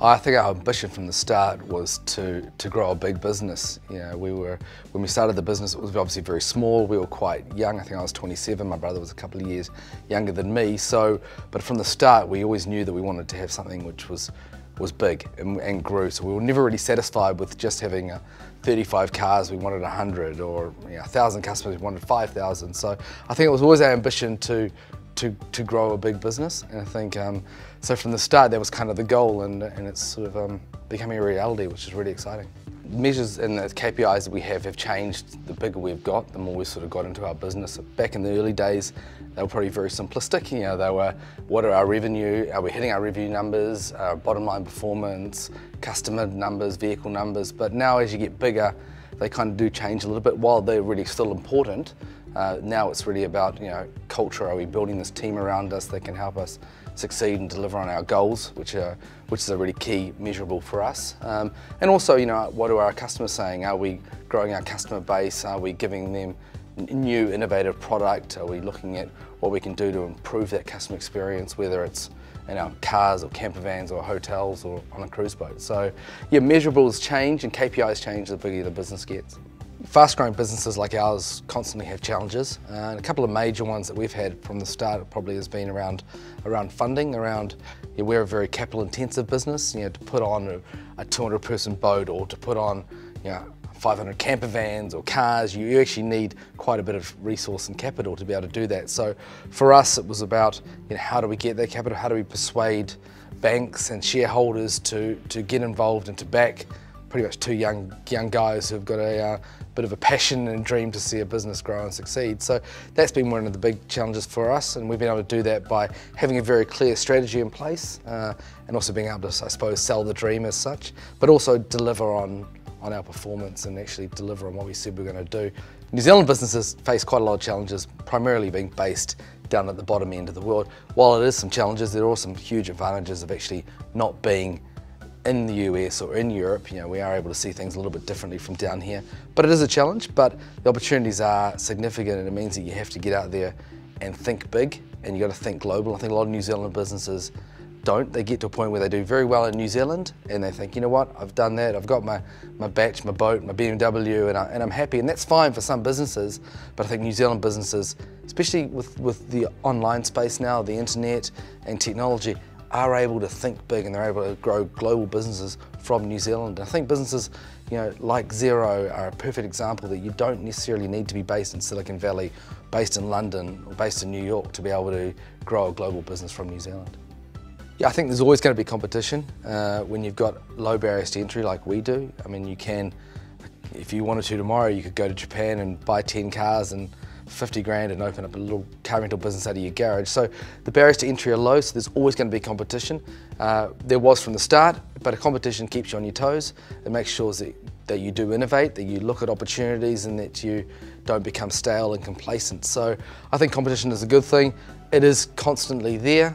I think our ambition from the start was to grow a big business. You know, when we started the business, it was obviously very small. We were quite young. I think I was 27. My brother was a couple of years younger than me. But from the start, we always knew that we wanted to have something which was big and grew. So we were never really satisfied with just having 35 cars. We wanted 100, or 1,000 customers. We wanted 5,000. So I think it was always our ambition to grow a big business, and I think so from the start that was kind of the goal, and it's sort of becoming a reality, which is really exciting. Measures and the KPIs that we have changed. The bigger we've got, the more we've sort of got into our business. Back in the early days, they were probably very simplistic. You know, they were, what are our revenue? Are we hitting our revenue numbers? Our bottom line performance, customer numbers, vehicle numbers. But now, as you get bigger, they kind of do change a little bit. While they're really still important, now it's really about culture. Are we building this team around us that can help us succeed and deliver on our goals, which is a really key measurable for us. And also, what are our customers saying? Are we growing our customer base? Are we giving them new innovative product? Are we looking at what we can do to improve that customer experience, whether it's in our cars or camper vans or hotels or on a cruise boat? So yeah, measurables change and KPIs change the bigger the business gets. Fast-growing businesses like ours constantly have challenges, and a couple of major ones that we've had from the start probably has been around funding. We're a very capital-intensive business. To put on a 200-person boat, or to put on 500 camper vans or cars, you actually need quite a bit of resource and capital to be able to do that. So for us, it was about how do we get that capital? How do we persuade banks and shareholders to get involved and to back pretty much two young guys who've got a bit of a passion and dream to see a business grow and succeed. So that's been one of the big challenges for us, and we've been able to do that by having a very clear strategy in place, and also being able to, I suppose, sell the dream as such, but also deliver on our performance and actually deliver on what we said we're going to do. New Zealand businesses face quite a lot of challenges, primarily being based down at the bottom end of the world. While it is some challenges, there are some huge advantages of actually not being in the US or in Europe. We are able to see things a little bit differently from down here. But it is a challenge, but the opportunities are significant, and it means that you have to get out there and think big, and you've got to think global. I think a lot of New Zealand businesses don't. They get to a point where they do very well in New Zealand, and they think, you know what, I've done that, I've got my batch, my boat, my BMW, and I'm happy. And that's fine for some businesses, but I think New Zealand businesses, especially with the online space now, the internet and technology, are able to think big, and they're able to grow global businesses from New Zealand. And I think businesses like Xero are a perfect example that you don't necessarily need to be based in Silicon Valley, based in London, or based in New York to be able to grow a global business from New Zealand. Yeah, I think there's always going to be competition when you've got low barriers to entry like we do. I mean, you can, if you wanted to tomorrow, you could go to Japan and buy 10 cars and 50 grand and open up a little car rental business out of your garage. So the barriers to entry are low, so there's always going to be competition. There was from the start, but a competition keeps you on your toes. It makes sure that you do innovate, that you look at opportunities, and that you don't become stale and complacent. So I think competition is a good thing. It is constantly there.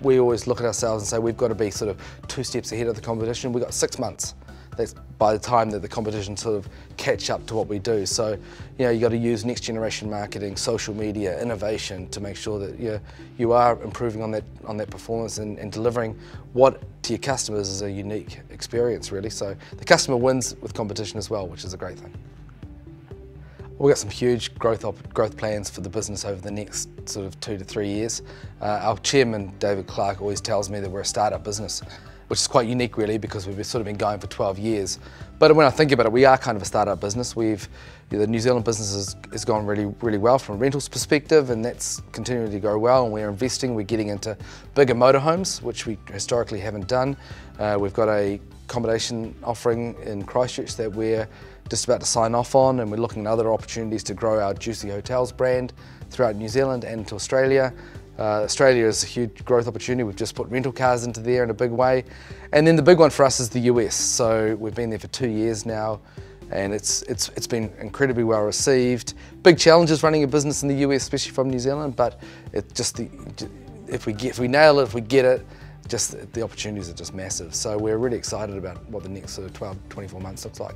We always look at ourselves and say we've got to be sort of 2 steps ahead of the competition. We've got 6 months. That's by the time that the competition sort of catch up to what we do. So, you got to use next generation marketing, social media, innovation to make sure that you are improving on that performance and delivering what to your customers is a unique experience, really. So the customer wins with competition as well, which is a great thing. We've got some huge growth plans for the business over the next sort of 2 to 3 years. Our chairman, David Clark, always tells me that we're a startup business, which is quite unique really, because we've sort of been going for 12 years. But when I think about it, we are kind of a startup business. The New Zealand business has gone really well from a rentals perspective, and that's continuing to go well, and we're investing. We're getting into bigger motorhomes, which we historically haven't done. We've got a accommodation offering in Christchurch that we're just about to sign off on, and we're looking at other opportunities to grow our Juicy Hotels brand throughout New Zealand and into Australia. Australia is a huge growth opportunity. We've just put rental cars into there in a big way. And then the big one for us is the US. So we've been there for 2 years now, and it's been incredibly well received. Big challenges running a business in the US, especially from New Zealand, but if we nail it, if we get it, the opportunities are just massive. So we're really excited about what the next sort of 12, 24 months looks like.